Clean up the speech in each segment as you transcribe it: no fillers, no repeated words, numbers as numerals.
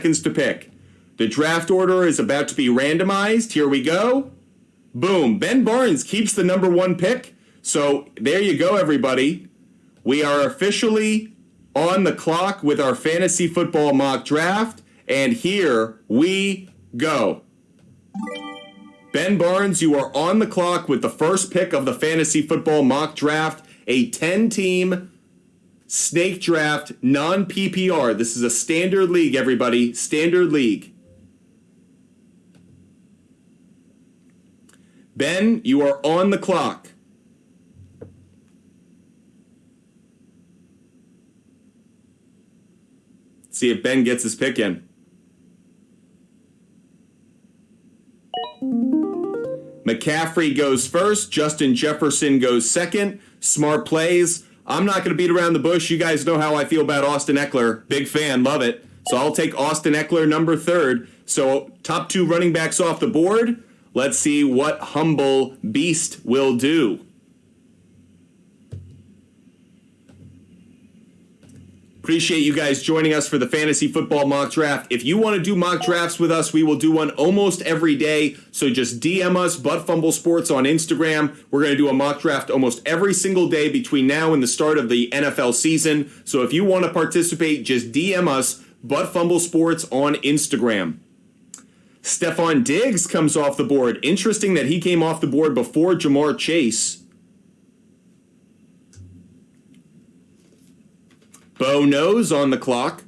seconds to pick. The draft order is about to be randomized. Here we go. Boom. Ben Barnes keeps the number 1 pick. So there you go, everybody. We are officially on the clock with our fantasy football mock draft. And here we go. Ben Barnes, you are on the clock with the first pick of the fantasy football mock draft. A 10-team snake draft, non-PPR. This is a standard league, everybody. Standard league. Ben, you are on the clock. See if Ben gets his pick in. McCaffrey goes first. Justin Jefferson goes second. Smart plays. I'm not going to beat around the bush. You guys know how I feel about Austin Eckler. Big fan. Love it. So I'll take Austin Eckler number 3rd. So top 2 running backs off the board. Let's see what Humble Beast will do. Appreciate you guys joining us for the fantasy football mock draft. If you want to do mock drafts with us, we will do one almost every day. So just DM us, Fumble Sports on Instagram. We're going to do a mock draft almost every single day between now and the start of the NFL season. So if you want to participate, just DM us, Fumble Sports on Instagram. Stephon Diggs comes off the board. Interesting that he came off the board before Jamar Chase. Bo Nose on the clock.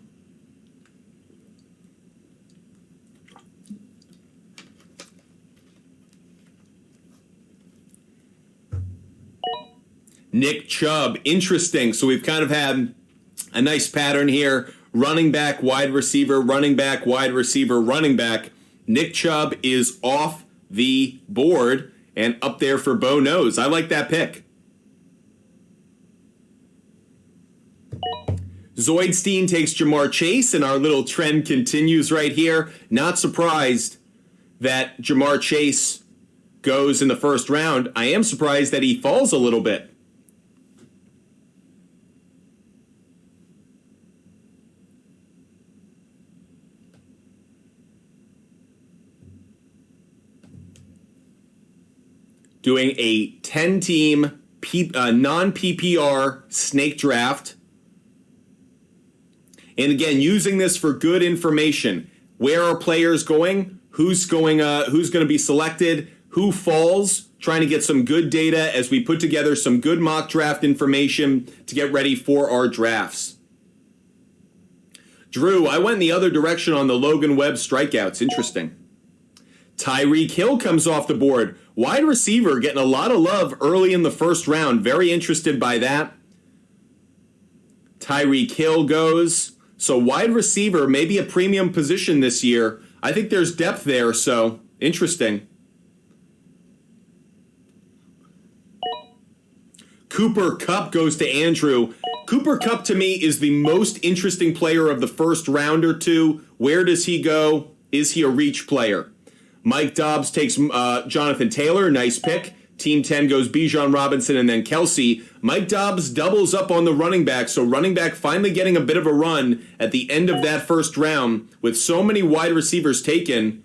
Nick Chubb. Interesting. So we've kind of had a nice pattern here. Running back, wide receiver, running back, wide receiver, running back. Nick Chubb is off the board and up there for Bo Nose. I like that pick. Zoidstein takes Jamar Chase, and our little trend continues right here. Not surprised that Jamar Chase goes in the first round. I am surprised that he falls a little bit. Doing a 10-team non-PPR snake draft. And again, using this for good information. Where are players going? Who's going to be selected? Who falls? Trying to get some good data as we put together some good mock draft information to get ready for our drafts. Drew, I went in the other direction on the Logan Webb strikeouts. Interesting. Tyreek Hill comes off the board. Wide receiver getting a lot of love early in the first round. Very interested by that. Tyreek Hill goes. So wide receiver, maybe a premium position this year. I think there's depth there, so interesting. Cooper Kupp goes to Andrew. Cooper Kupp to me is the most interesting player of the first round or two. Where does he go? Is he a reach player? Mike Dobbs takes Jonathan Taylor. Nice pick. Team 10 goes Bijan Robinson and then Kelsey. Mike Dobbs doubles up on the running back, so running back finally getting a bit of a run at the end of that first round. With so many wide receivers taken,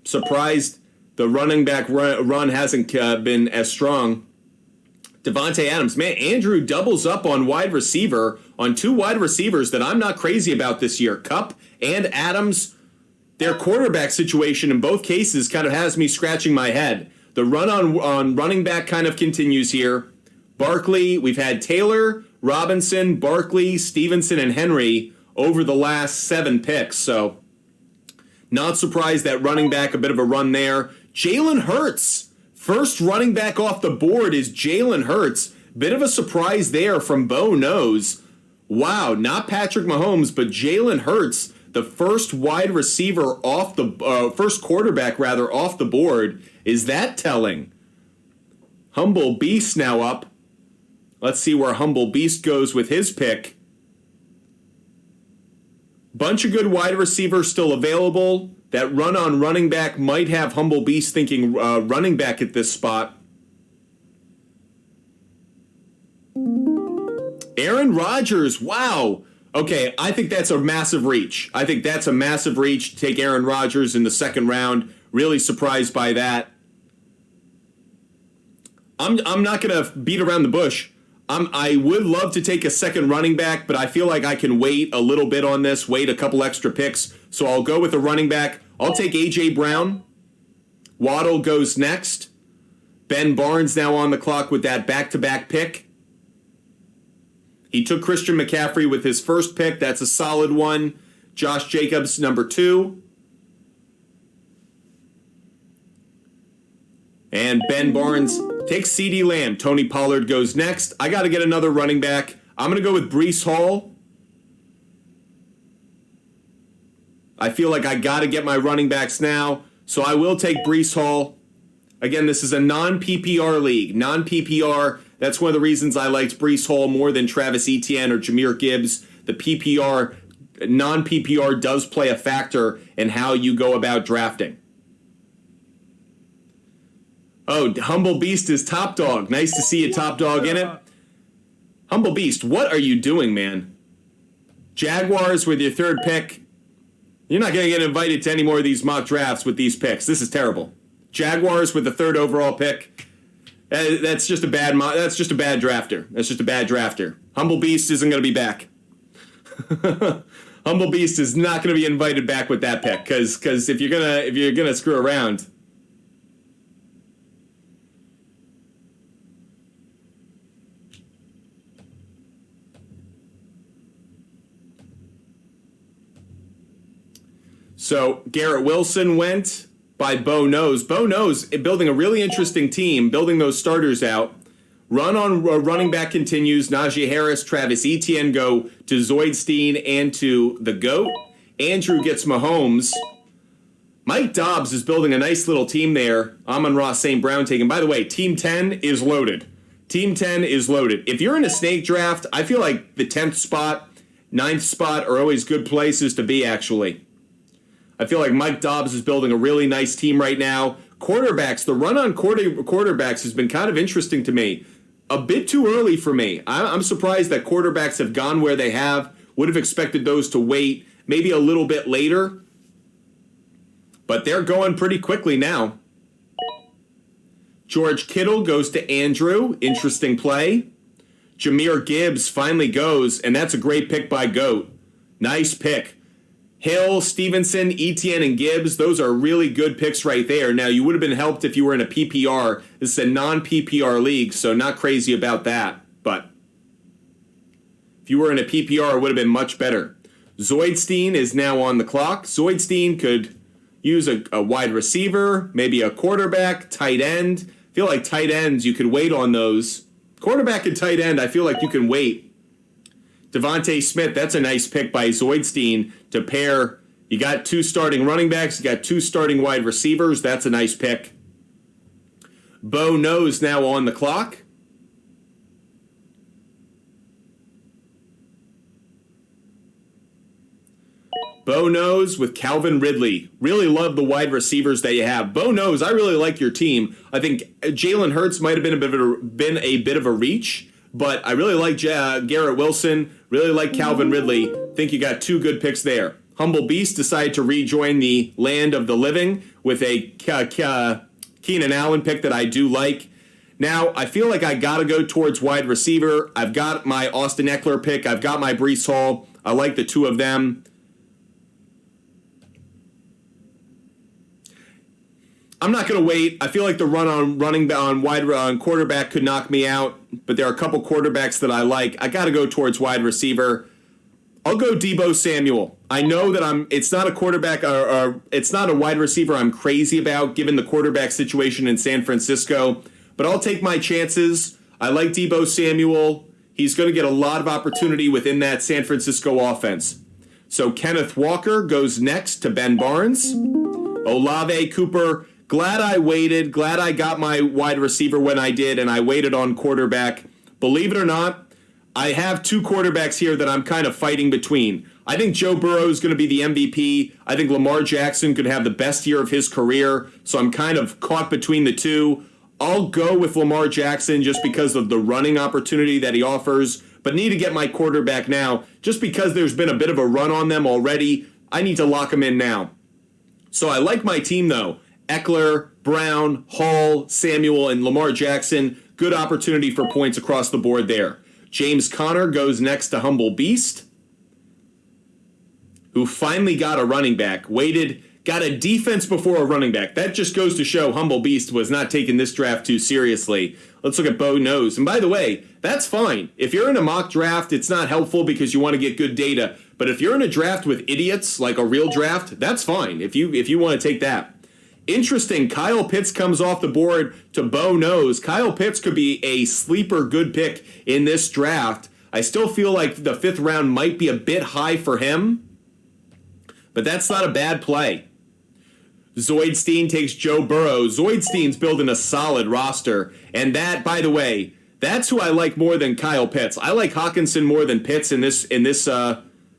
surprised the running back run hasn't been as strong. Devontae Adams. Man, Andrew doubles up on wide receiver, on 2 wide receivers that I'm not crazy about this year. Kupp and Adams. Their quarterback situation in both cases kind of has me scratching my head. The run on running back kind of continues here. Barkley, we've had Taylor, Robinson, Barkley, Stevenson, and Henry over the last 7 picks. So not surprised that running back, a bit of a run there. Jalen Hurts. First running back off the board is Jalen Hurts. Bit of a surprise there from Bo Nose. Wow, not Patrick Mahomes, but Jalen Hurts. The first wide receiver off the first quarterback rather off the board. Is that telling? Humble Beast now up. Let's see where Humble Beast goes with his pick. Bunch of good wide receivers still available. That run on running back might have Humble Beast thinking running back at this spot. Aaron Rodgers, wow. Okay, I think that's a massive reach. I think that's a massive reach to take Aaron Rodgers in the second round. Really surprised by that. I'm not going to beat around the bush. I would love to take a second running back, but I feel like I can wait a little bit on this, wait a couple extra picks. So I'll go with a running back. I'll take A.J. Brown. Waddle goes next. Ben Barnes now on the clock with that back-to-back pick. He took Christian McCaffrey with his first pick. That's a solid one. Josh Jacobs, number 2. And Ben Barnes takes CeeDee Lamb. Tony Pollard goes next. I got to get another running back. I'm going to go with Breece Hall. I feel like I got to get my running backs now, so I will take Breece Hall. Again, this is a non-PPR league. Non-PPR, that's one of the reasons I liked Breece Hall more than Travis Etienne or Jahmyr Gibbs. The PPR, non-PPR does play a factor in how you go about drafting. Oh, Humble Beast is top dog. Nice to see a top dog in it. Humble Beast, what are you doing, man? Jaguars with your third pick. You're not going to get invited to any more of these mock drafts with these picks. This is terrible. Jaguars with the third overall pick. That's just a bad. That's just a bad drafter. That's just a bad drafter. Humble Beast isn't going to be back. Humble Beast is not going to be invited back with that pick because if you're gonna screw around. So Garrett Wilson went by Bo Nose. Bo Nose building a really interesting team, building those starters out. Run on running back continues. Najee Harris, Travis Etienne go to Zoidstein and to the GOAT. Andrew gets Mahomes. Mike Dobbs is building a nice little team there. Amon-Ra St. Brown taken. By the way, Team 10 is loaded. Team 10 is loaded. If you're in a snake draft, I feel like the 10th spot, 9th spot are always good places to be, actually. I feel like Mike Dobbs is building a really nice team right now. Quarterbacks, the run on quarterbacks has been kind of interesting to me. A bit too early for me. I'm surprised that quarterbacks have gone where they have. Would have expected those to wait maybe a little bit later. But they're going pretty quickly now. George Kittle goes to Andrew. Interesting play. Jahmyr Gibbs finally goes, and that's a great pick by GOAT. Nice pick. Hill, Stevenson, Etienne, and Gibbs, those are really good picks right there. Now, you would have been helped if you were in a PPR. This is a non-PPR league, so not crazy about that. But if you were in a PPR, it would have been much better. Zoidstein is now on the clock. Zoidstein could use a wide receiver, maybe a quarterback, tight end. I feel like tight ends, you could wait on those. Quarterback and tight end, I feel like you can wait. Devontae Smith, that's a nice pick by Zoidstein to pair. You got 2 starting running backs. You got 2 starting wide receivers. That's a nice pick. Bo Nose now on the clock. Bo Nose with Calvin Ridley. Really love the wide receivers that you have. Bo Nose, I really like your team. I think Jalen Hurts might have been a bit of a reach. But I really like Garrett Wilson, really like Calvin Ridley. Think you got 2 good picks there. Humble Beast decided to rejoin the land of the living with a Keenan Allen pick that I do like. Now, I feel like I got to go towards wide receiver. I've got my Austin Eckler pick. I've got my Breece Hall. I like the 2 of them. I'm not going to wait. I feel like the run on quarterback could knock me out, but there are a couple quarterbacks that I like. I got to go towards wide receiver. I'll go Deebo Samuel. I know that it's not a quarterback or it's not a wide receiver I'm crazy about given the quarterback situation in San Francisco, but I'll take my chances. I like Deebo Samuel. He's going to get a lot of opportunity within that San Francisco offense. So Kenneth Walker goes next to Ben Barnes. Olave, Cooper. Glad I waited. Glad I got my wide receiver when I did, and I waited on quarterback. Believe it or not, I have 2 quarterbacks here that I'm kind of fighting between. I think Joe Burrow is going to be the MVP. I think Lamar Jackson could have the best year of his career, so I'm kind of caught between the 2. I'll go with Lamar Jackson just because of the running opportunity that he offers, but need to get my quarterback now. just because there's been a bit of a run on them already, I need to lock them in now. So I like my team, though. Eckler, Brown, Hall, Samuel, and Lamar Jackson. Good opportunity for points across the board there. James Conner goes next to Humble Beast, who finally got a running back. Got a defense before a running back. That just goes to show Humble Beast was not taking this draft too seriously. Let's look at Bo Knows. And by the way, that's fine. If you're in a mock draft, it's not helpful because you want to get good data. But if you're in a draft with idiots, like a real draft, that's fine if you want to take that. Interesting, Kyle Pitts comes off the board to Bo Knows. Kyle Pitts could be a sleeper good pick in this draft. I still feel like the 5th round might be a bit high for him, but that's not a bad play. Zoidstein takes Joe Burrow. Zoidstein's building a solid roster. And that, by the way, that's who I like more than Kyle Pitts. I like Hawkinson more than Pitts in this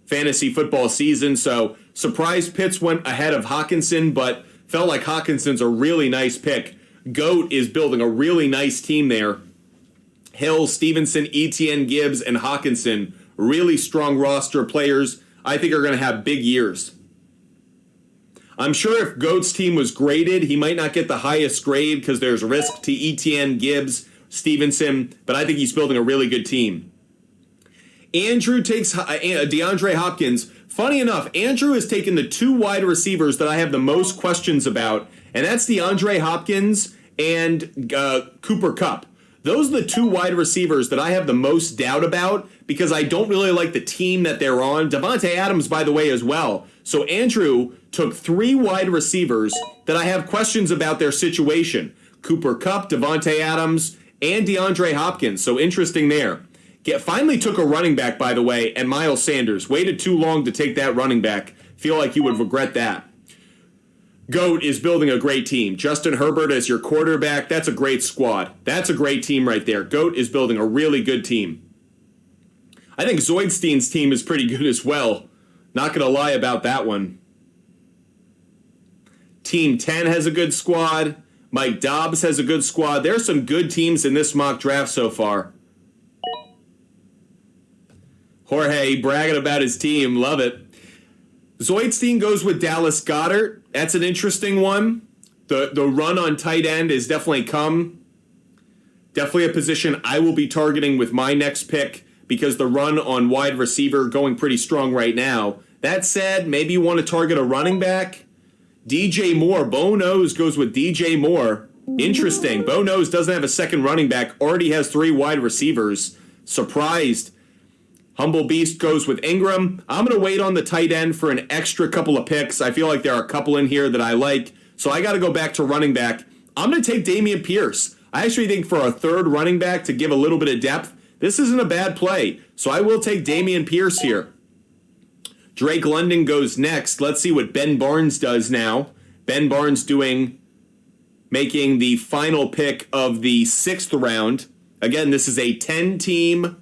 fantasy football season. So surprised Pitts went ahead of Hawkinson, but felt like Hawkinson's a really nice pick. GOAT is building a really nice team there. Hill, Stevenson, Etienne, Gibbs, and Hawkinson. Really strong roster of players I think are going to have big years. I'm sure if GOAT's team was graded, he might not get the highest grade because there's risk to Etienne, Gibbs, Stevenson, but I think he's building a really good team. Andrew takes DeAndre Hopkins. Funny enough, Andrew has taken the 2 wide receivers that I have the most questions about, and that's DeAndre Hopkins and Cooper Kupp. Those are the 2 wide receivers that I have the most doubt about because I don't really like the team that they're on. Devontae Adams, by the way, as well. So Andrew took 3 wide receivers that I have questions about their situation. Cooper Kupp, Devontae Adams, and DeAndre Hopkins. So interesting there. Finally took a running back, by the way, and Miles Sanders. Waited too long to take that running back. Feel like you would regret that. GOAT is building a great team. Justin Herbert as your quarterback. That's a great squad. That's a great team right there. GOAT is building a really good team. I think Zoidstein's team is pretty good as well. Not going to lie about that one. Team 10 has a good squad. Mike Dobbs has a good squad. There's some good teams in this mock draft so far. Jorge bragging about his team. Love it. Zoidstein goes with Dallas Goedert. That's an interesting one. The run on tight end has definitely come. Definitely a position I will be targeting with my next pick because the run on wide receiver going pretty strong right now. That said, maybe you want to target a running back. DJ Moore. Bo Knows goes with DJ Moore. Interesting. Bo Knows doesn't have a second running back. Already has 3 wide receivers. Surprised. Humble Beast goes with Ingram. I'm going to wait on the tight end for an extra couple of picks. I feel like there are a couple in here that I like. So I got to go back to running back. I'm going to take Dameon Pierce. I actually think for a 3rd running back to give a little bit of depth, this isn't a bad play. So I will take Dameon Pierce here. Drake London goes next. Let's see what Ben Barnes does now. Ben Barnes making the final pick of the 6th round. Again, this is a 10-team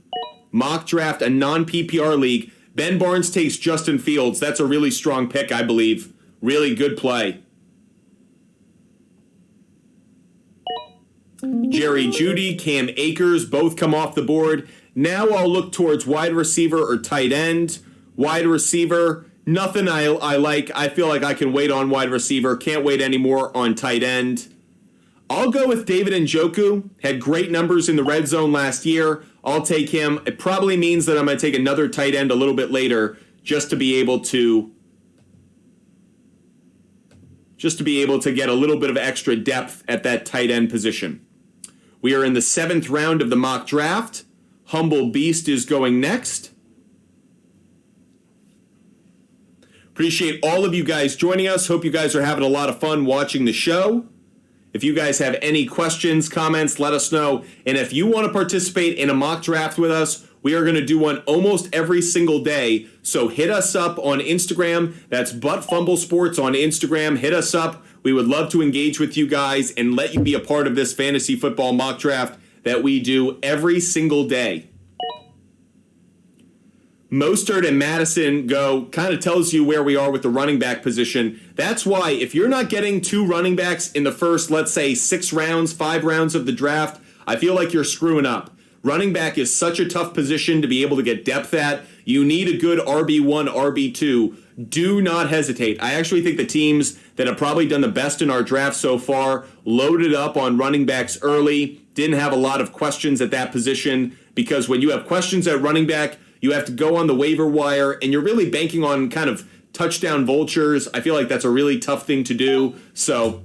mock draft, a non-PPR league. Ben Barnes takes Justin Fields. That's a really strong pick, I believe. Really good play. Jerry Jeudy, Cam Akers, both come off the board. Now I'll look towards wide receiver or tight end. Wide receiver, nothing I like. I feel like I can wait on wide receiver. Can't wait anymore on tight end. I'll go with David Njoku. Had great numbers in the red zone last year. I'll take him. It probably means that I'm going to take another tight end a little bit later just to be able to get a little bit of extra depth at that tight end position. We are in the 7th round of the mock draft. Humble Beast is going next. Appreciate all of you guys joining us. Hope you guys are having a lot of fun watching the show. If you guys have any questions, comments, let us know. And if you want to participate in a mock draft with us, we are going to do one almost every single day. So hit us up on Instagram. That's Fumble Sports on Instagram. Hit us up. We would love to engage with you guys and let you be a part of this fantasy football mock draft that we do every single day. Mostert and Madison go, kind of tells you where we are with the running back position. That's why if you're not getting 2 running backs in the first, let's say 6 rounds, 5 rounds of the draft, I feel like you're screwing up. Running back is such a tough position to be able to get depth at. You need a good RB1, RB2. Do not hesitate. I actually think the teams that have probably done the best in our draft so far loaded up on running backs early, didn't have a lot of questions at that position, because when you have questions at running back, you have to go on the waiver wire, and you're really banking on kind of touchdown vultures. I feel like that's a really tough thing to do. So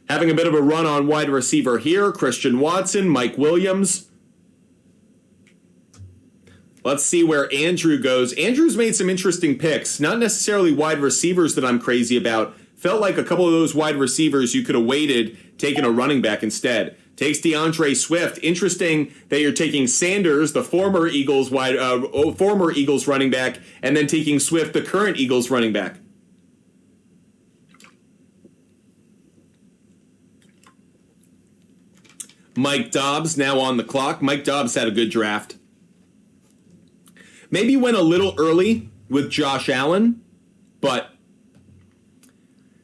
having a bit of a run on wide receiver here, Christian Watson, Mike Williams. Let's see where Andrew goes. Andrew's made some interesting picks, not necessarily wide receivers that I'm crazy about. Felt like a couple of those wide receivers you could have waited, taking a running back instead. Takes DeAndre Swift. Interesting that you're taking Sanders, the former Eagles running back, and then taking Swift, the current Eagles running back. Mike Dobbs now on the clock. Mike Dobbs had a good draft. Maybe went a little early with Josh Allen, but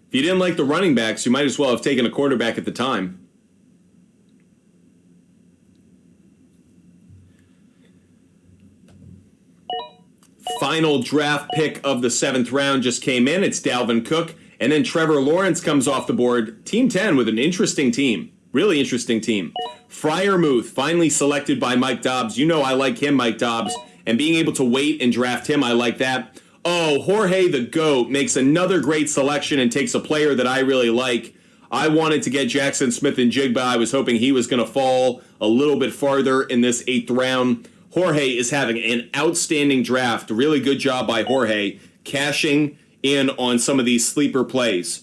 if you didn't like the running backs, you might as well have taken a quarterback at the time. Final draft pick of the 7th round just came in. It's Dalvin Cook. And then Trevor Lawrence comes off the board. Team 10 with an interesting team. Really interesting team. Freiermuth finally selected by Mike Dobbs. You know I like him, Mike Dobbs. And being able to wait and draft him, I like that. Oh, Jorge the GOAT makes another great selection and takes a player that I really like. I wanted to get Jackson Smith-Njigba. I was hoping he was going to fall a little bit farther in this 8th round. Jorge is having an outstanding draft. Really good job by Jorge, cashing in on some of these sleeper plays.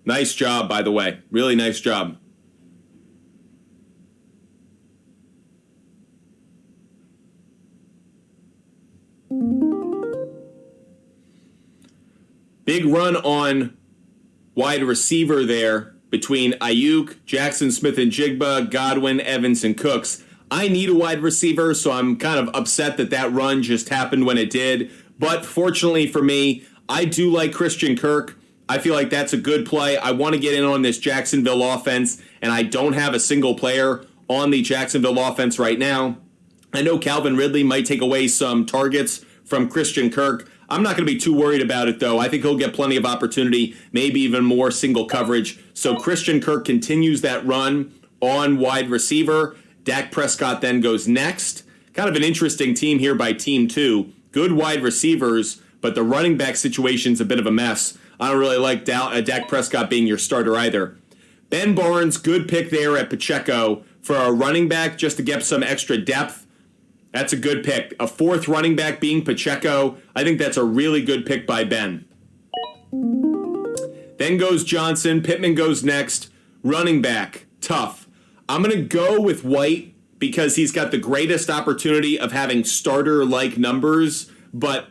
Nice job, by the way. Really nice job. Big run on wide receiver there between Ayuk, Jackson Smith-Njigba, Godwin, Evans, and Cooks. I need a wide receiver, so I'm kind of upset that that run just happened when it did. But fortunately for me, I do like Christian Kirk. I feel like that's a good play. I want to get in on this Jacksonville offense, and I don't have a single player on the Jacksonville offense right now. I know Calvin Ridley might take away some targets from Christian Kirk. I'm not going to be too worried about it, though. I think he'll get plenty of opportunity, maybe even more single coverage. So Christian Kirk continues that run on wide receiver. Dak Prescott then goes next. Kind of an interesting team here by Team 2. Good wide receivers, but the running back situation's a bit of a mess. I don't really like Dak Prescott being your starter either. Ben Barnes, good pick there at Pacheco for a running back just to get some extra depth. That's a good pick. A 4th running back being Pacheco. I think that's a really good pick by Ben. Then goes Johnson. Pittman goes next. Running back, tough. I'm going to go with White because he's got the greatest opportunity of having starter-like numbers, but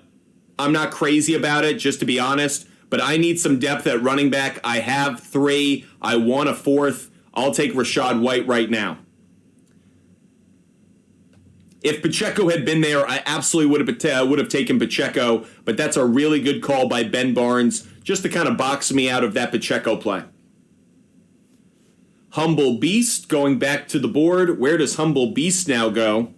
I'm not crazy about it, just to be honest. But I need some depth at running back. I have 3. I want a 4th. I'll take Rachaad White right now. If Pacheco had been there, I absolutely would have taken Pacheco, but that's a really good call by Ben Barnes just to kind of box me out of that Pacheco play. Humble Beast going back to the board. Where does Humble Beast now go?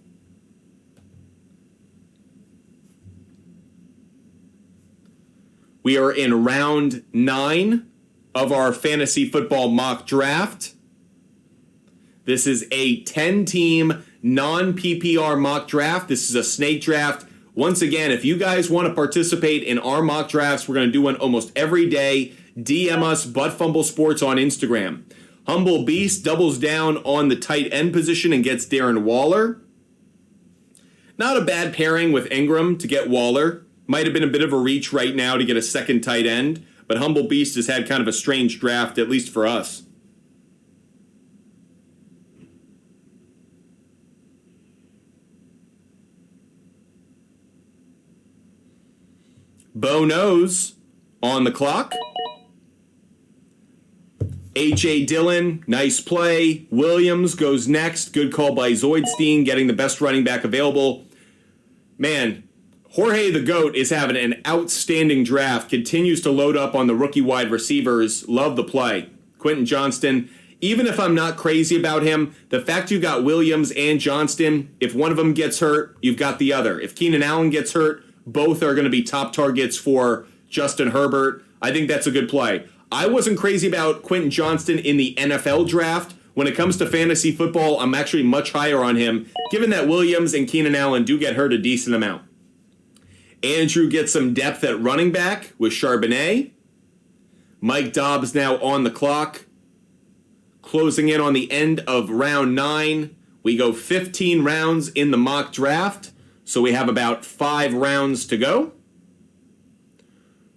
We are in round 9 of our fantasy football mock draft. This is a 10-team non-PPR mock draft. This is a snake draft. Once again, if you guys want to participate in our mock drafts, we're going to do one almost every day. DM us, Fumble Sports on Instagram. Humble Beast doubles down on the tight end position and gets Darren Waller. Not a bad pairing with Ingram to get Waller. Might have been a bit of a reach right now to get a second tight end, but Humble Beast has had kind of a strange draft, at least for us. Bo Knows on the clock. A.J. Dillon, nice play. Williams goes next. Good call by Zoidstein, getting the best running back available. Man, Jorge the GOAT is having an outstanding draft. Continues to load up on the rookie wide receivers. Love the play. Quentin Johnston. Even if I'm not crazy about him, the fact you got Williams and Johnston, if one of them gets hurt, you've got the other. If Keenan Allen gets hurt, both are going to be top targets for Justin Herbert. I think that's a good play. I wasn't crazy about Quentin Johnston in the NFL draft. When it comes to fantasy football, I'm actually much higher on him, given that Williams and Keenan Allen do get hurt a decent amount. Andrew gets some depth at running back with Charbonnet. Mike Dobbs now on the clock. Closing in on the end of round 9. We go 15 rounds in the mock draft, so we have about 5 rounds to go.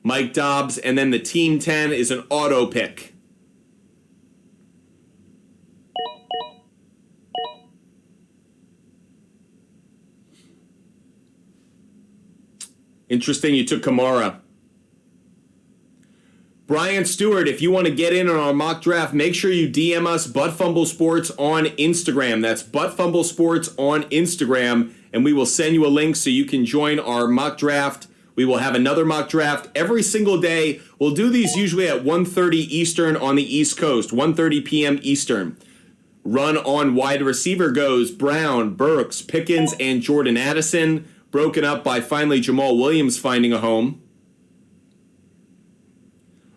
Mike Dobbs, and then the Team 10 is an auto pick. Interesting, you took Kamara. Brian Stewart, if you want to get in on our mock draft, make sure you DM us Fumble Sports on Instagram. That's Fumble Sports on Instagram, and we will send you a link so you can join our mock draft. We will have another mock draft every single day. We'll do these usually at 1:30 Eastern on the East Coast, 1:30 p.m. Eastern. Run on wide receiver goes Brown, Burks, Pickens, and Jordan Addison, broken up by finally Jamal Williams finding a home.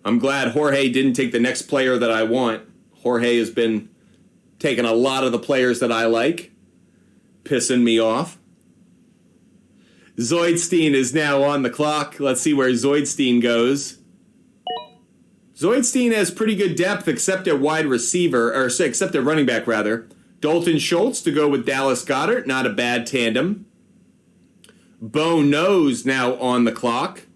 I'm glad Jorge didn't take the next player that I want. Jorge has been taking a lot of the players that I like, pissing me off. Zoidstein is now on the clock. Let's see where Zoidstein goes. Zoidstein has pretty good depth except at wide receiver, or except at running back, rather. Dalton Schultz to go with Dallas Goedert, not a bad tandem. Bo Nose now on the clock.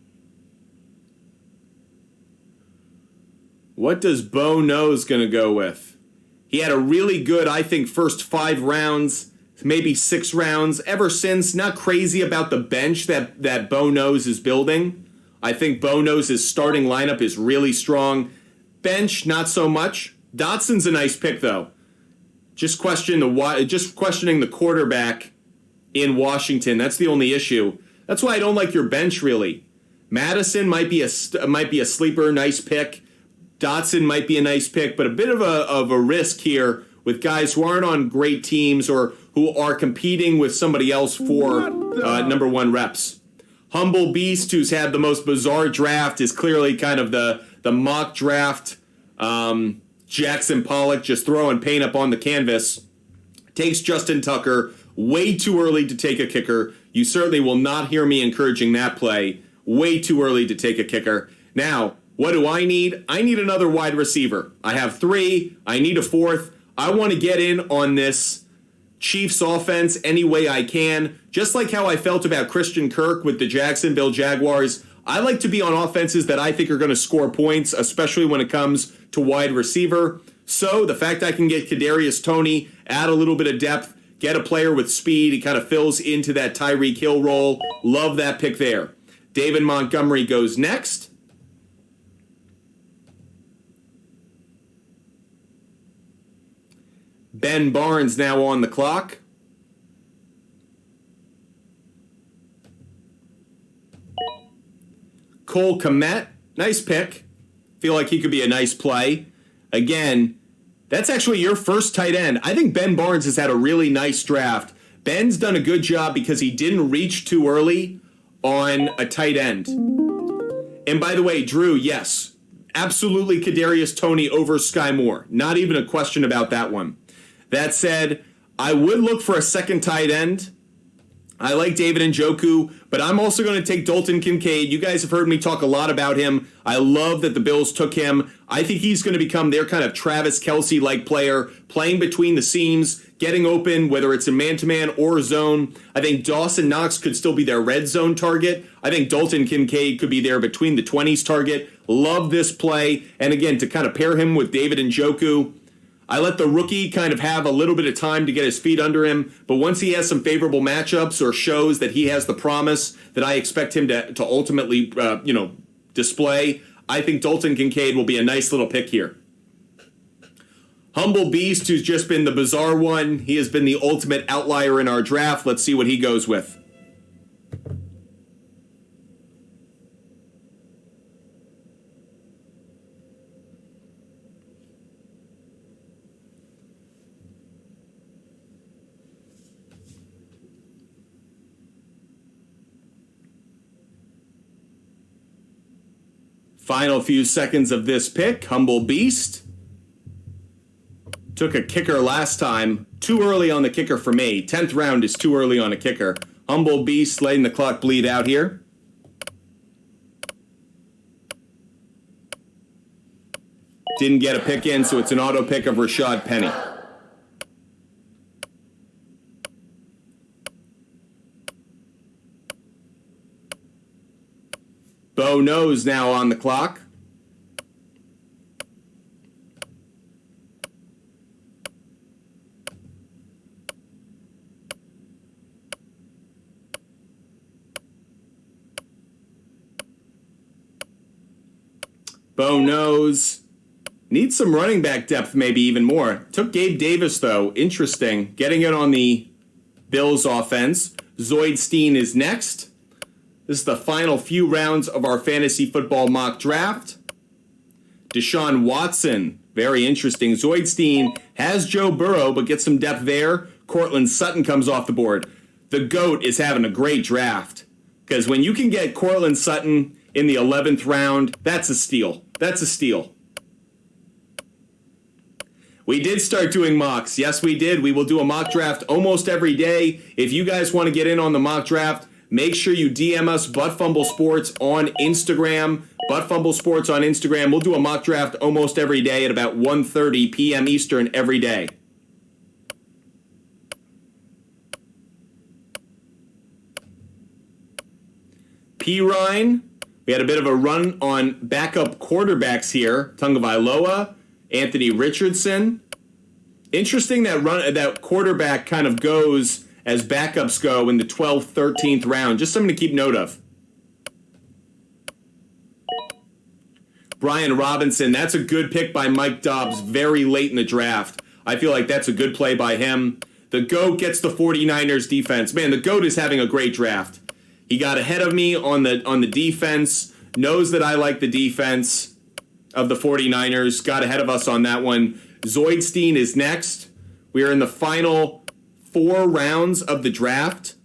What does Bo Nose going to go with? He had a really good, I think, first 5 rounds, maybe 6 rounds. Ever since, not crazy about the bench that Bo Nose is building. I think Bo Nose's starting lineup is really strong. Bench, not so much. Dotson's a nice pick, though. Just questioning the quarterback in Washington. That's the only issue. That's why I don't like your bench, really. Madison might be a sleeper, nice pick. Dotson might be a nice pick, but a bit of a risk here with guys who aren't on great teams or who are competing with somebody else for number 1 reps. Humble Beast, who's had the most bizarre draft, is clearly kind of the mock draft Jackson Pollock just throwing paint up on the canvas. Takes Justin Tucker way too early to take a kicker. You certainly will not hear me encouraging that play. Way too early to take a kicker. Now, what do I need? I need another wide receiver. I have 3. I need a 4th. I want to get in on this Chiefs offense any way I can. Just like how I felt about Christian Kirk with the Jacksonville Jaguars, I like to be on offenses that I think are going to score points, especially when it comes to wide receiver. So the fact I can get Kadarius Toney, add a little bit of depth, get a player with speed, he kind of fills into that Tyreek Hill role. Love that pick there. David Montgomery goes next. Ben Barnes now on the clock. Cole Kmet, nice pick. Feel like he could be a nice play. Again, that's actually your first tight end. I think Ben Barnes has had a really nice draft. Ben's done a good job because he didn't reach too early on a tight end. And by the way, Drew, yes, absolutely Kadarius Toney over Sky Moore. Not even a question about that one. That said, I would look for a second tight end. I like David Njoku, but I'm also going to take Dalton Kincaid. You guys have heard me talk a lot about him. I love that the Bills took him. I think he's going to become their kind of Travis Kelce-like player, playing between the seams, getting open, whether it's a man-to-man or zone. I think Dawson Knox could still be their red zone target. I think Dalton Kincaid could be there between the 20s target. Love this play. And again, to kind of pair him with David Njoku, I let the rookie kind of have a little bit of time to get his feet under him, but once he has some favorable matchups or shows that he has the promise that I expect him to ultimately, display, I think Dalton Kincaid will be a nice little pick here. Humble Beast, who's just been the bizarre one, he has been the ultimate outlier in our draft. Let's see what he goes with. Final few seconds of this pick. Humble Beast. Took a kicker last time. Too early on the kicker for me. 10th round is too early on a kicker. Humble Beast letting the clock bleed out here. Didn't get a pick in, so it's an auto pick of Rashad Penny. Bo Knows now on the clock. Bo Knows. Needs some running back depth, maybe even more. Took Gabe Davis, though. Interesting. Getting it on the Bills offense. Zoidstein is next. This is the final few rounds of our fantasy football mock draft. Deshaun Watson, very interesting. Zoidstein has Joe Burrow, but gets some depth there. Cortland Sutton comes off the board. The GOAT is having a great draft. Because when you can get Cortland Sutton in the 11th round, that's a steal. That's a steal. We did start doing mocks. Yes, we did. We will do a mock draft almost every day. If you guys want to get in on the mock draft, make sure you DM us, Fumble Sports on Instagram. Fumble Sports on Instagram. We'll do a mock draft almost every day at about 1:30 p.m. Eastern every day. P. Ryan. We had a bit of a run on backup quarterbacks here. Tagovailoa, Anthony Richardson. Interesting that quarterback kind of goes as backups go in the 12th, 13th round. Just something to keep note of. Brian Robinson, that's a good pick by Mike Dobbs very late in the draft. I feel like that's a good play by him. The GOAT gets the 49ers defense. Man, the GOAT is having a great draft. He got ahead of me on the defense, knows that I like the defense of the 49ers, got ahead of us on that one. Zoidstein is next. We are in the final 4 rounds of the draft.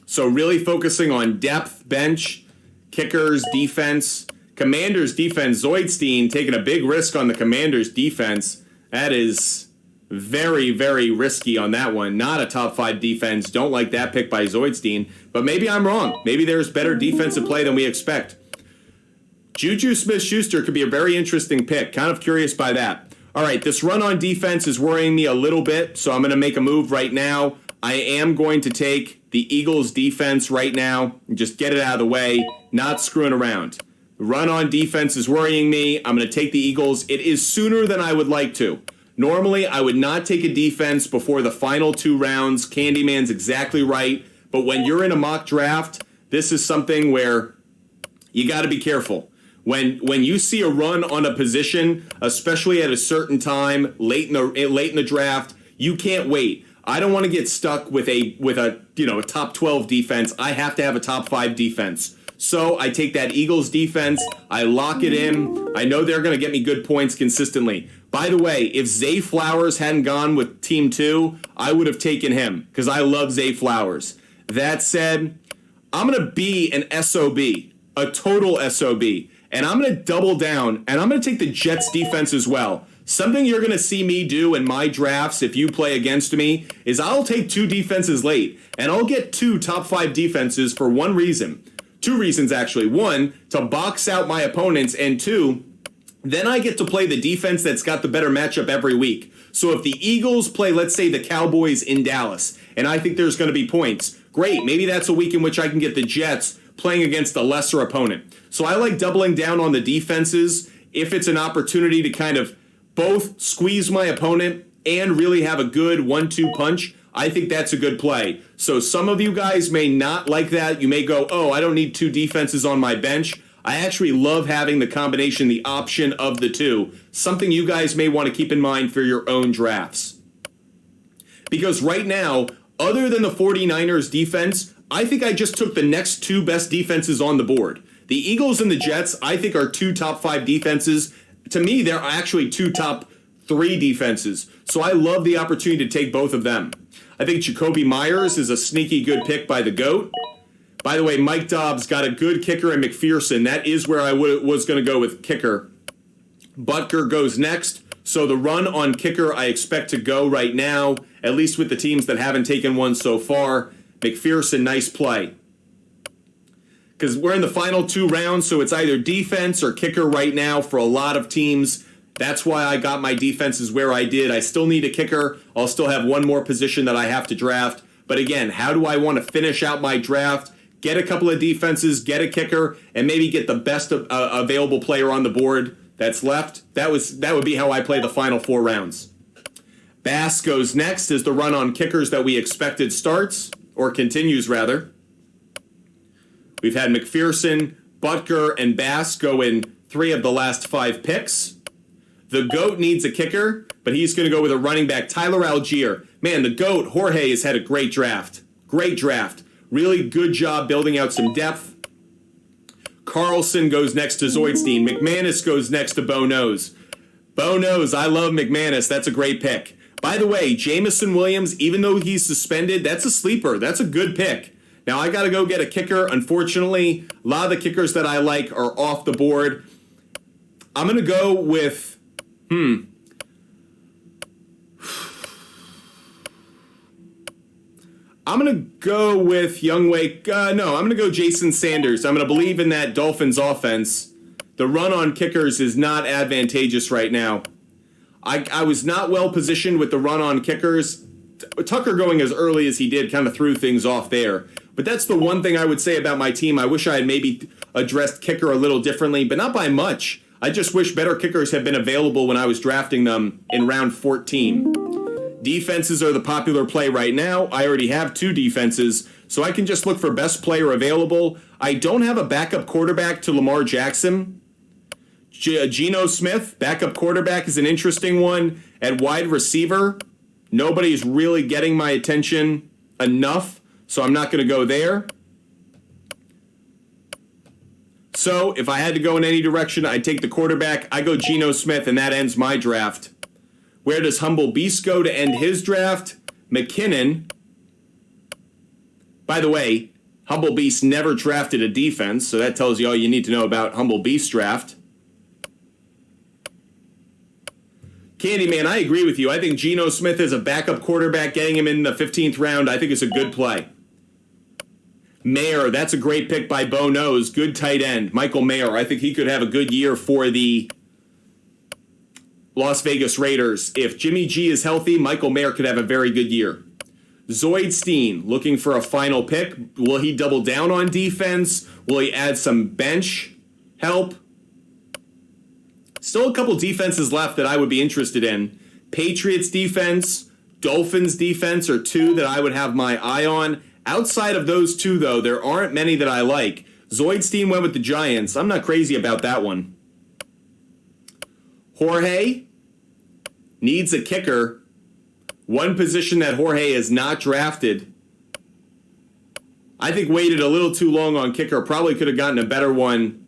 So really focusing on depth, bench, kickers, defense. Commanders defense, Zoidstein taking a big risk on the Commanders defense. That is very, very risky on that one. Not a top 5 defense. Don't like that pick by Zoidstein. But maybe I'm wrong. Maybe there's better defensive play than we expect. Juju Smith-Schuster could be a very interesting pick. Kind of curious by that. All right, this run on defense is worrying me a little bit, so I'm going to make a move right now. I am going to take the Eagles defense right now and just get it out of the way, not screwing around. The run on defense is worrying me. I'm going to take the Eagles. It is sooner than I would like to. Normally, I would not take a defense before the final 2 rounds. Candyman's exactly right. But when you're in a mock draft, this is something where you got to be careful. When you see a run on a position, especially at a certain time late in the draft, you can't wait. I don't want to get stuck with a top 12 defense. I have to have a top 5 defense. So I take that Eagles defense, I lock it in. I know they're going to get me good points consistently. By the way, if Zay Flowers hadn't gone with Team 2, I would have taken him because I love Zay Flowers. That said, I'm going to be an SOB, a total SOB. And I'm going to double down, and I'm going to take the Jets defense as well. Something you're going to see me do in my drafts if you play against me is I'll take 2 defenses late, and I'll get 2 top 5 defenses for one reason. 2 reasons, actually. 1, to box out my opponents, and 2, then I get to play the defense that's got the better matchup every week. So if the Eagles play, let's say, the Cowboys in Dallas, and I think there's going to be points, great. Maybe that's a week in which I can get the Jets playing against a lesser opponent. So I like doubling down on the defenses if it's an opportunity to kind of both squeeze my opponent and really have a good 1-2 punch. I think that's a good play. So some of you guys may not like that. You may go, oh, I don't need 2 defenses on my bench. I actually love having the combination, the option of the 2. Something you guys may want to keep in mind for your own drafts. Because right now, other than the 49ers defense, I think I just took the next 2 best defenses on the board. The Eagles and the Jets, I think, are 2 top 5 defenses. To me, they're actually 2 top 3 defenses. So I love the opportunity to take both of them. I think Jacoby Myers is a sneaky good pick by the GOAT. By the way, Mike Dobbs got a good kicker in McPherson. That is where I was going to go with kicker. Butker goes next. So the run on kicker I expect to go right now, at least with the teams that haven't taken one so far. McPherson, nice play. Because we're in the final 2 rounds, so it's either defense or kicker right now for a lot of teams. That's why I got my defenses where I did. I still need a kicker. I'll still have one more position that I have to draft. But again, how do I want to finish out my draft? Get a couple of defenses, get a kicker, and maybe get the best available player on the board that's left. That would be how I play the final 4 rounds. Bass goes next as the run on kickers that we expected starts, or continues rather. We've had McPherson, Butker, and Bass go in 3 of the last 5 picks. The GOAT needs a kicker, but he's going to go with a running back, Tyler Algier. Man, the GOAT, Jorge, has had a great draft. Great draft. Really good job building out some depth. Carlson goes next to Zoidstein. McManus goes next to Bo Nose. Bo Nose, I love McManus. That's a great pick. By the way, Jamison Williams, even though he's suspended, that's a sleeper. That's a good pick. Now, I got to go get a kicker. Unfortunately, a lot of the kickers that I like are off the board. I'm going to go with, I'm going to go with Youngway. I'm going to go Jason Sanders. I'm going to believe in that Dolphins offense. The run on kickers is not advantageous right now. I was not well positioned with the run on kickers. Tucker going as early as he did kind of threw things off there. But that's the one thing I would say about my team. I wish I had maybe addressed kicker a little differently, but not by much. I just wish better kickers had been available when I was drafting them in round 14. Defenses are the popular play right now. I already have 2 defenses, so I can just look for best player available. I don't have a backup quarterback to Lamar Jackson. Geno Smith, backup quarterback, is an interesting one. At wide receiver, nobody's really getting my attention enough, so I'm not going to go there. So if I had to go in any direction, I'd take the quarterback. I go Geno Smith, and that ends my draft. Where does Humble Beast go to end his draft? McKinnon. By the way, Humble Beast never drafted a defense, so that tells you all you need to know about Humble Beast's draft. Candyman, I agree with you. I think Geno Smith is a backup quarterback. Getting him in the 15th round, I think is a good play. Mayer, that's a great pick by Bo Nose. Good tight end. Michael Mayer, I think he could have a good year for the Las Vegas Raiders. If Jimmy G is healthy, Michael Mayer could have a very good year. Zoidstein, looking for a final pick. Will he double down on defense? Will he add some bench help? Still a couple defenses left that I would be interested in. Patriots defense, Dolphins defense are 2 that I would have my eye on. Outside of those 2, though, there aren't many that I like. Zoidstein went with the Giants. I'm not crazy about that one. Jorge needs a kicker. One position that Jorge has not drafted. I think waited a little too long on kicker. Probably could have gotten a better one.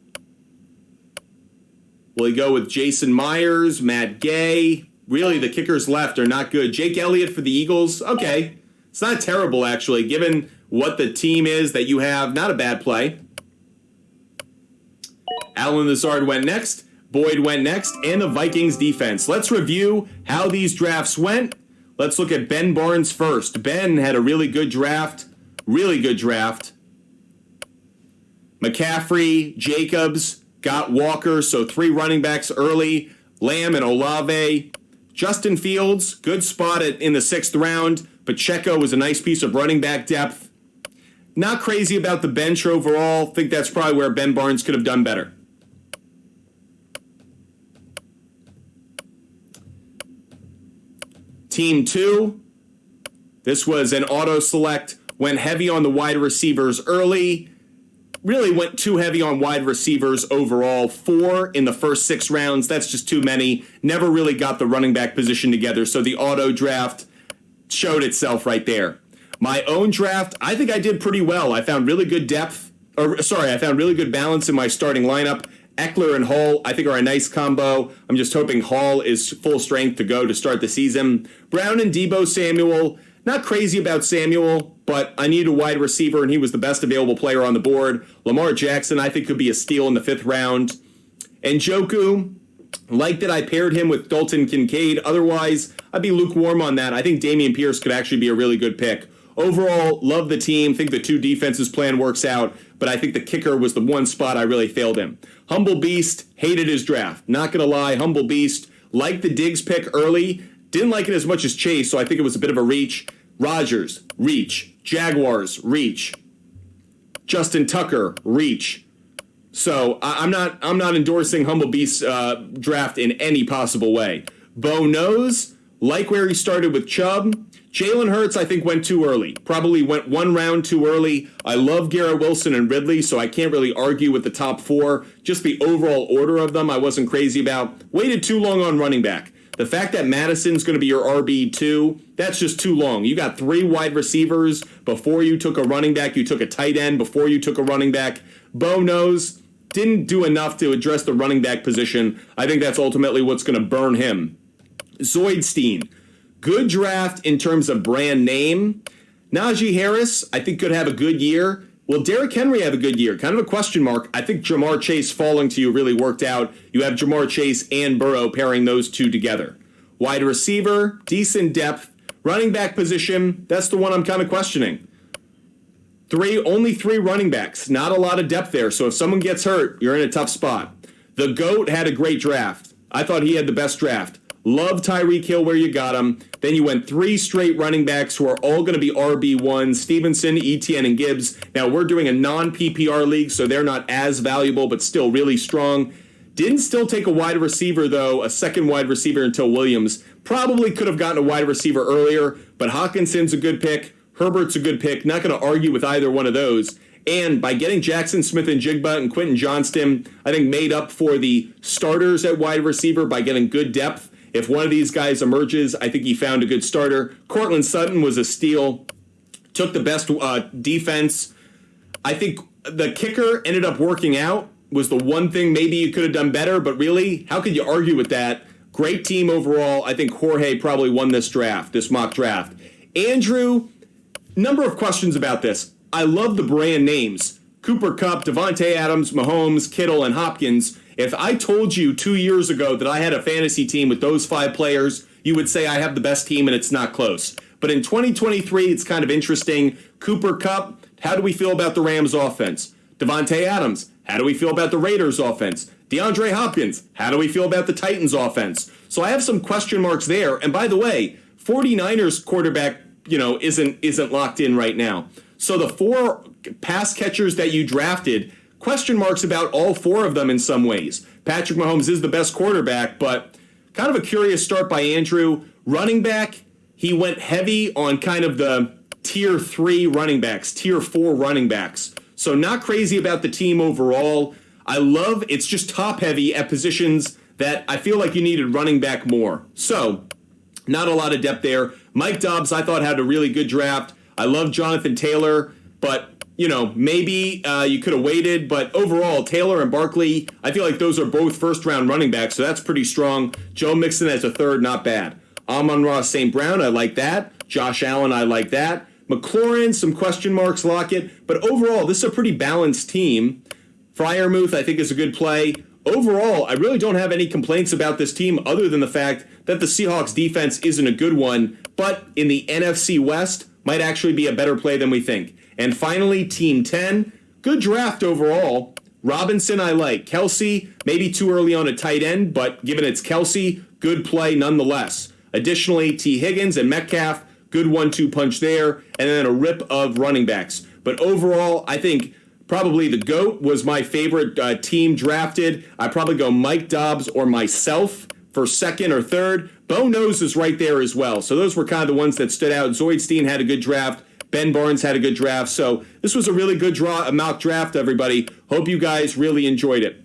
Will he go with Jason Myers, Matt Gay? Really, the kickers left are not good. Jake Elliott for the Eagles? Okay. It's not terrible, actually, given what the team is that you have. Not a bad play. Alan Lazard went next. Boyd went next. And the Vikings defense. Let's review how these drafts went. Let's look at Ben Barnes first. Ben had a really good draft. Really good draft. McCaffrey, Jacobs, got Walker, so 3 running backs early. Lamb and Olave. Justin Fields, good spot in the 6th round. Pacheco was a nice piece of running back depth. Not crazy about the bench overall. Think that's probably where Ben Barnes could have done better. Team 2. This was an auto select. Went heavy on the wide receivers early. Really went too heavy on wide receivers overall. 4 in the first 6 rounds. That's just too many. Never really got the running back position together. So the auto draft showed itself right there. My own draft, I think I did pretty well. I found really good I found really good balance in my starting lineup. Eckler and Hall, I think, are a nice combo. I'm just hoping Hall is full strength to go to start the season. Brown and Deebo Samuel, Not crazy about Samuel, but I need a wide receiver, and he was the best available player on the board. Lamar Jackson, I think, could be a steal in the 5th round. And Njoku, like that I paired him with Dalton Kincaid. Otherwise, I'd be lukewarm on that. I think Dameon Pierce could actually be a really good pick. Overall, love the team. Think the 2 defenses plan works out, but I think the kicker was the one spot I really failed him. Humble Beast, hated his draft. Not going to lie, Humble Beast, liked the Diggs pick early. Didn't like it as much as Chase, so I think it was a bit of a reach. Rodgers, reach. Jaguars, reach. Justin Tucker, reach. So I'm not endorsing Humble Beast's draft in any possible way. Bo knows, like where he started with Chubb. Jalen Hurts, I think, went too early. Probably went 1 round too early. I love Garrett Wilson and Ridley, so I can't really argue with the top 4. Just the overall order of them I wasn't crazy about. Waited too long on running back. The fact that Madison's going to be your RB2, that's just too long. You got 3 wide receivers before you took a running back. You took a tight end before you took a running back. Bo knows, didn't do enough to address the running back position. I think that's ultimately what's going to burn him. Zoidstein, good draft in terms of brand name. Najee Harris, I think, could have a good year. Will Derrick Henry have a good year? Kind of a question mark. I think Jamar Chase falling to you really worked out. You have Jamar Chase and Burrow pairing those 2 together. Wide receiver, decent depth. Running back position, that's the one I'm kind of questioning. Only 3 running backs. Not a lot of depth there. So if someone gets hurt, you're in a tough spot. The GOAT had a great draft. I thought he had the best draft. Love Tyreek Hill where you got him. Then you went 3 straight running backs who are all going to be RB1, Stevenson, Etienne, and Gibbs. Now, we're doing a non-PPR league, so they're not as valuable, but still really strong. Didn't still take a wide receiver, though, a second wide receiver until Williams. Probably could have gotten a wide receiver earlier, but Hawkinson's a good pick. Herbert's a good pick. Not going to argue with either one of those. And by getting Jackson Smith and Jigba and Quentin Johnston, I think made up for the starters at wide receiver by getting good depth. If one of these guys emerges, I think he found a good starter. Cortland Sutton was a steal. Took the best defense. I think the kicker ended up working out. Was the one thing maybe you could have done better, but really, how could you argue with that? Great team overall. I think Jorge probably won this draft, this mock draft. Andrew, number of questions about this. I love the brand names. Cooper Kupp, Devontae Adams, Mahomes, Kittle, and Hopkins. If I told you 2 years ago that I had a fantasy team with those 5 players, you would say I have the best team and it's not close. But in 2023, it's kind of interesting. Cooper Kupp, how do we feel about the Rams offense? Devontae Adams, how do we feel about the Raiders offense? DeAndre Hopkins, how do we feel about the Titans offense? So I have some question marks there. And by the way, 49ers quarterback, isn't locked in right now. So the 4 pass catchers that you drafted, question marks about all 4 of them in some ways. Patrick Mahomes is the best quarterback, but kind of a curious start by Andrew. Running back, he went heavy on kind of the tier 3 running backs, tier 4 running backs. So not crazy about the team overall. I love it's just top heavy at positions that I feel like you needed running back more. So not a lot of depth there. Mike Dobbs, I thought, had a really good draft. I love Jonathan Taylor, but maybe you could have waited, but overall, Taylor and Barkley, I feel like those are both first-round running backs, so that's pretty strong. Joe Mixon as a 3rd, not bad. Amon-Ra St. Brown, I like that. Josh Allen, I like that. McLaurin, some question marks, Lockett, but overall, this is a pretty balanced team. Freiermuth, I think, is a good play. Overall, I really don't have any complaints about this team other than the fact that the Seahawks defense isn't a good one, but in the NFC West, might actually be a better play than we think. And finally, Team 10, good draft overall. Robinson, I like. Kelsey, maybe too early on a tight end, but given it's Kelsey, good play nonetheless. Additionally, T. Higgins and Metcalf, good 1-2 punch there, and then a rip of running backs. But overall, I think probably the GOAT was my favorite team drafted. I'd probably go Mike Dobbs or myself for 2nd or 3rd. Bo Nose is right there as well. So those were kind of the ones that stood out. Zoidstein had a good draft. Ben Barnes had a good draft. So this was a really good mock draft, everybody. Hope you guys really enjoyed it.